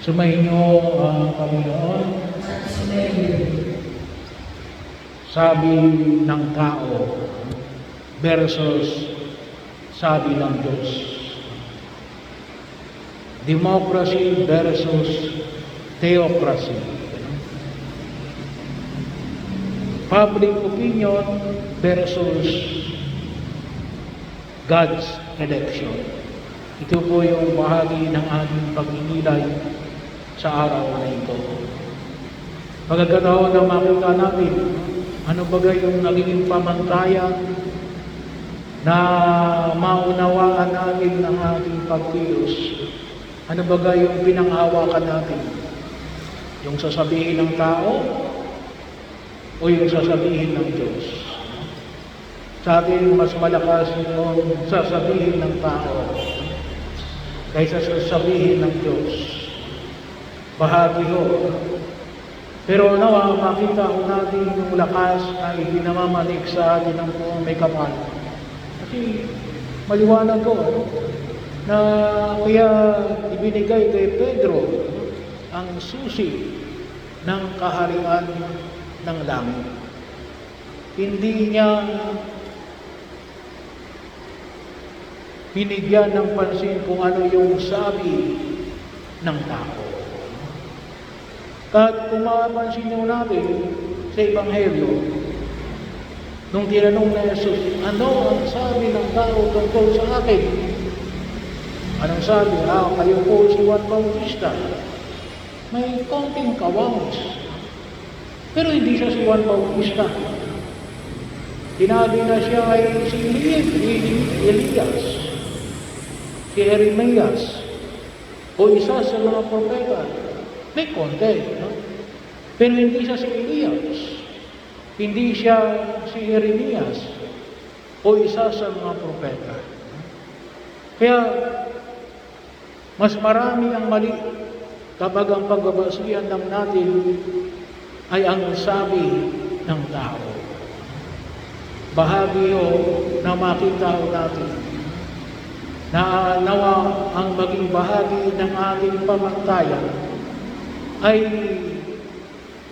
Sumainyo ang Panginoon. Sabi ng tao versus sabi ng Diyos. Democracy versus theocracy. Public opinion versus God's election. Ito po yung bahagi ng ating pagninilay sa araw na ito. Pagkakataon na makita natin ano ba yung naging pamantayan na maunawaan natin ang ating pagkilos. Ano ba yung pinanghawakan natin? Yung sasabihin ng tao o yung sasabihin ng Diyos? Sa atin, mas malakas yung sasabihin ng tao kaysa sasabihin ng Diyos. Bahagi ho. Pero nawa, makita ko natin yung lakas na ipinamamanik sa atin ng buong may kapal. Kasi maliwanag ko na kaya ibinigay kay Pedro ang susi ng kaharian ng langit. Hindi niya binigyan ng pansin kung ano yung sabi ng tao. At kung mapapansin nyo natin sa Ebanghelyo, nung tinanong na Jesus, ano ang sabi ng tao tungkol sa akin? Anong sabi? Kayo po si Juan Bautista. May konting kawangs. Pero hindi siya si Juan Bautista. Tinabi na siya ay si Elias, si Jeremias, o isa sa mga propeta. May konti, no? Pero hindi siya si Elias, hindi siya si Jeremias, o isa sa mga propeta. Kaya, mas marami ang mali kapag ang pagbabasihan lang natin ay ang sabi ng tao. Bahagi o na makita o natin na nawa ang maging bahagi ng ating pamantayan ay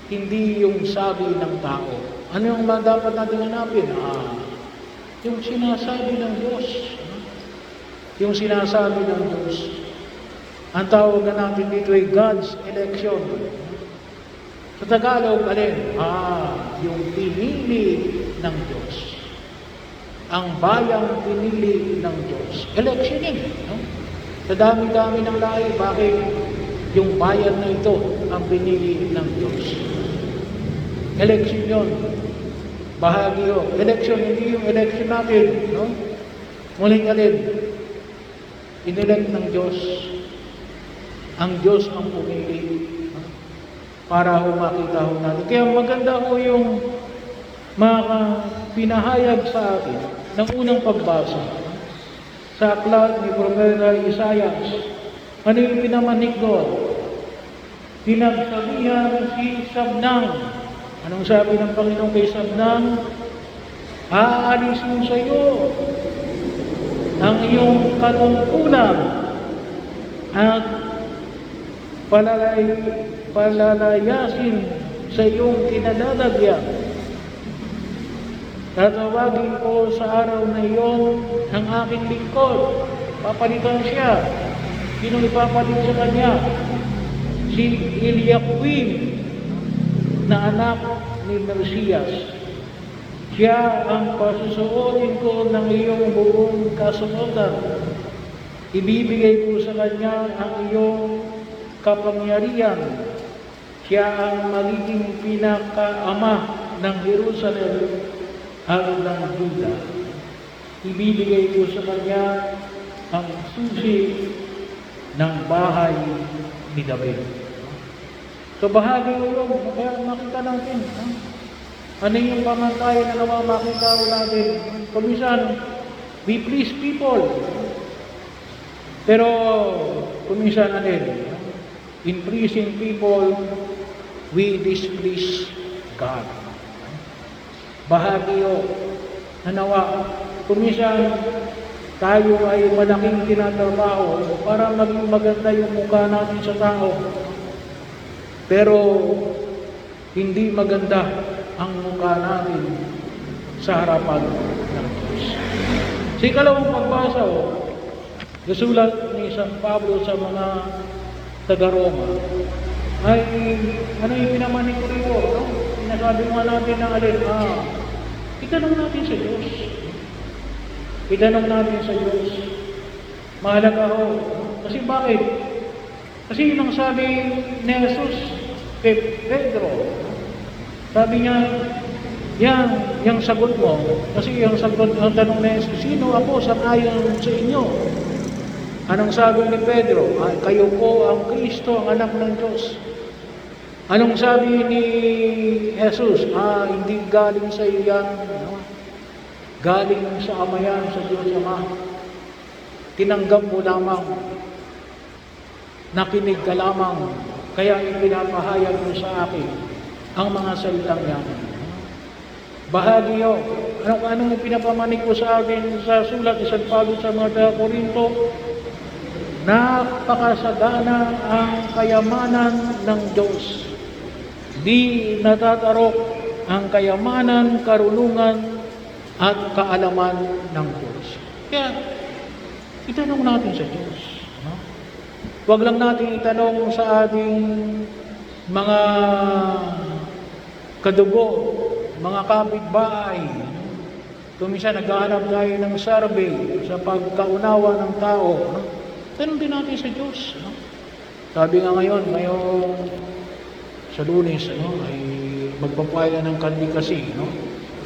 hindi yung sabi ng tao. Ano yung dapat natin hanapin? Yung sinasabi ng Diyos. Yung sinasabi ng Diyos. Ang tawag na natin dito ay God's election. Sa Tagalog, alin? Yung pinili ng Diyos. Ang bayang pinili ng Diyos. Election yun. No? Sa dami-dami ng lahi, bakit yung bayan na ito ang pinili ng Diyos? Election yun. Bahagi yun. Election, hindi yung election natin. No? Muling alin? Inelect ng Diyos. Ang Diyos ang pumili para makita ho natin. Kaya maganda ho yung mga pinahayag sa atin ng unang pagbasa sa aklat ni Propeta Isaiah. Ano yung pinamanik doon? Pinagsabihan si Sabnang. Anong sabi ng Panginoon kay Sabnang? Aalisin sa iyo ang iyong kalungkulan at palalayasin sa iyong kinalalagyan. Tatawagin ko sa araw na iyon ang aking lingkod. Papalitan siya. Sino ipapalit sa kanya? Si Eliakim na anak ni Mesias. Siya ang pasusuotin ko ng iyong buong kasuotan. Ibibigay ko sa kanya ang iyong kapangyarihan. Siya ang magiging pinakaama ng Jerusalem at ng Juda. Ibibigay ko sa kanya ang susi ng bahay ni David. So bahagi ko yun, kaya makita natin. Ano yung pamantayan na naman makita ko natin? Kumisan, we please people. Pero kumisan alin? In pleasing people, we displease God. Bahagi o nanawa, kumisan tayo ay malaking tinatrabaho para maging maganda yung mukha natin sa tao. Pero hindi maganda ang mukha natin sa harapan ng Diyos. Sa ikalawang pagbasa, nasulat ni San Pablo sa mga taga-Roma, ay ano yung pinamanik ko rito? No? Sinasabi nga natin na itanong natin sa Diyos. Itanong natin sa Diyos. Mahalaga ho. Kasi bakit? Kasi yun ang sabi ni Jesus kay Pedro. Sabi niya, yung sagot mo, kasi yung sagot, ang tanong ni Jesus, sino ako sangayon sa inyo? Anong sabi ni Pedro? Kayo po ang Kristo, ang anak ng Diyos. Anong sabi ni Jesus? Hindi galing sa iyan, galing sa Ama yan, sa Diyos Ama. Tinanggap mo lamang, nakinig ka lamang, kaya ipinapahayag mo sa akin ang mga salitang yan. Bahagi yun. Anong pinapamanik ko sa akin sa sulat ni San Pablo sa mga Korinto? Napakasagana ang kayamanan ng Diyos. Di natatarok ang kayamanan, karunungan, at kaalaman ng Diyos. Kaya, itanong natin sa Diyos. No? Huwag lang natin itanong sa ating mga kadugo, mga kapitbahay. Minsan naghahanap tayo ng survey sa pagkaunawa ng tao. No? Tanong din natin sa Diyos. No? Sabi nga ngayong sa Lunes, ay magpapaya ng kandikasi, no?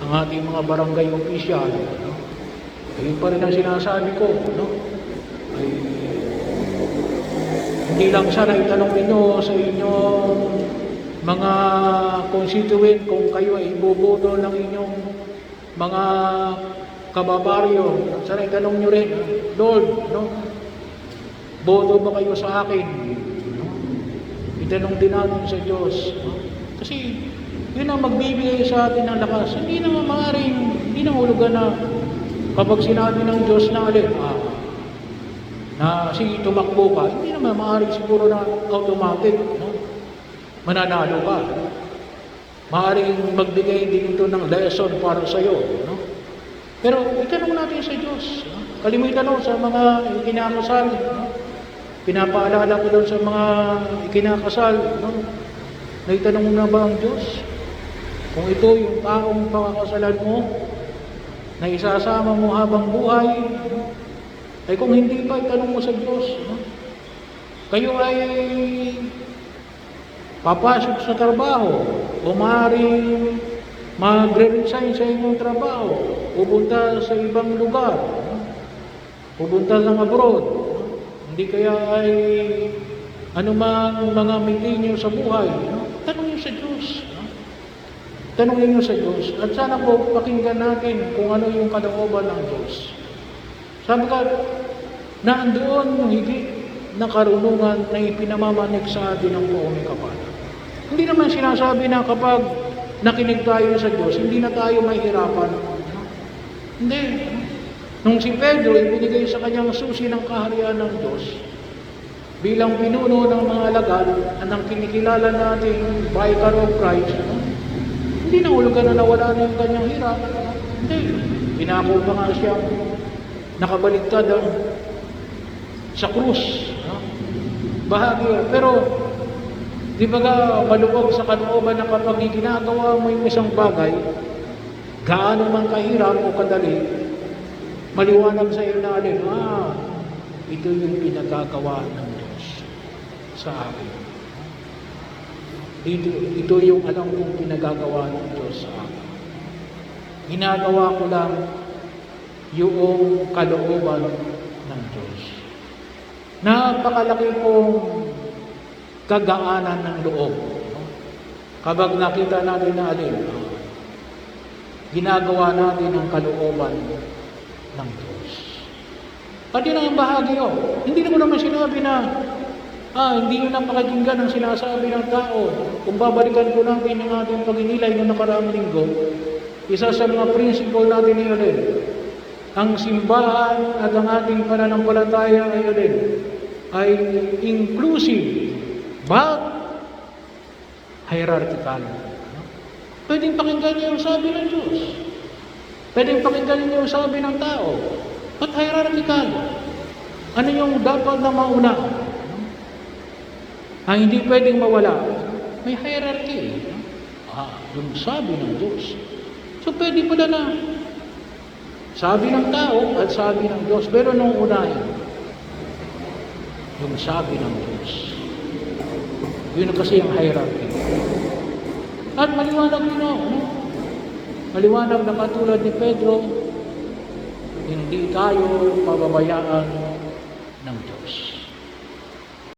Ang ating mga barangay official, no? Ayun pa rin ang sinasabi ko, no? Ay, hindi lang sana itanong ninyo sa inyong mga constituent kung kayo ay iboboto ng inyong mga kababaryo. Sana itanong nyo rin, Lord, no? Boto ba kayo sa akin? No? Itanong din natin sa Diyos. No? Kasi yun ang magbibigay sa atin ng lakas. Hindi naman maaaring, hindi na hulugan na kapag sinabi ng Diyos na na sige tumakbo ka, hindi naman maaaring siguro na automatic, no? Mananalo ka. Maaaring magbigay din ito ng lesson para sa iyo, no? Pero itanong natin sa Diyos. No? Kalimutan sa mga ikinakasal, no? Pinapaalala ko doon sa mga ikinakasal, no? Naitanong mo na ba ang Diyos? Kung ito yung taong pakakasalan mo, na isasama mo habang buhay, no? Ay kung hindi pa, itanong mo sa Diyos. No? Kayo ay papasok sa trabaho, o maaaring magre-resign sa inyong trabaho, pupunta sa ibang lugar, no? Pupunta ng abroad. No? Hindi kaya ay anumang mga milinyo sa buhay. No? Tanong niyo sa Diyos. No? Tanongin niyo sa Diyos. At sana po pakinggan natin kung ano yung kalooban ng Diyos. Sabi ka, naandoon yung higit na karunungan na ipinamamanik sa atin ng buong kapal. Hindi naman sinasabi na kapag nakinig tayo sa Diyos, hindi na tayo mahihirapan. Hindi. Nung si Pedro ibinigay sa kanyang susi ng kaharian ng Diyos, bilang pinuno ng mga alagad ang kinikilala natin Vicar of Christ, hindi na hulugan na nawala na yung kanyang hirap. Hindi. Pinako pa nga siyang nakabaligtad sa krus. Bahagi. Pero, di ba maluwag sa kalooban na kapag ginagawa mo yung isang bagay, gaano man kahirap o kadali, maliwanag sa iyo na ito yung pinagagawa ng Diyos sa akin. Ito yung alam kong pinagagawa ng Diyos sa akin. Ginagawa ko lang yung kalooban ng Diyos. Napakalaki pong kagaanan ng loob. Kapag nakita natin na ginagawa natin ang kalooban ng Diyos. At yun ang bahagi yun. Hindi naman sinabi na hindi nyo napakinggan ang sinasabi ng tao. Kung babalikan ko natin yung ating pag-inilay noong nakaraang linggo, isa sa mga principle natin yun ang simbahan at ang ating pananampalataya ay inclusive, but hierarchical. No? Pwedeng pakinggan niyo yung sabi ng Diyos. Pwedeng pakinggan niyo yung sabi ng tao. But hierarchical. Ano yung dapat na mauna? Ang hindi pwedeng mawala, may hierarchy. Yung sabi ng Diyos. So pwede pala na sabi ng tao at sabi ng Diyos. Pero nung unahin, yung sabi ng Diyos. Yun kasi yung hierarchy. At maliwanag yun, no? Maliwanag na katulad ni Pedro, hindi tayo pababayaan ng Diyos.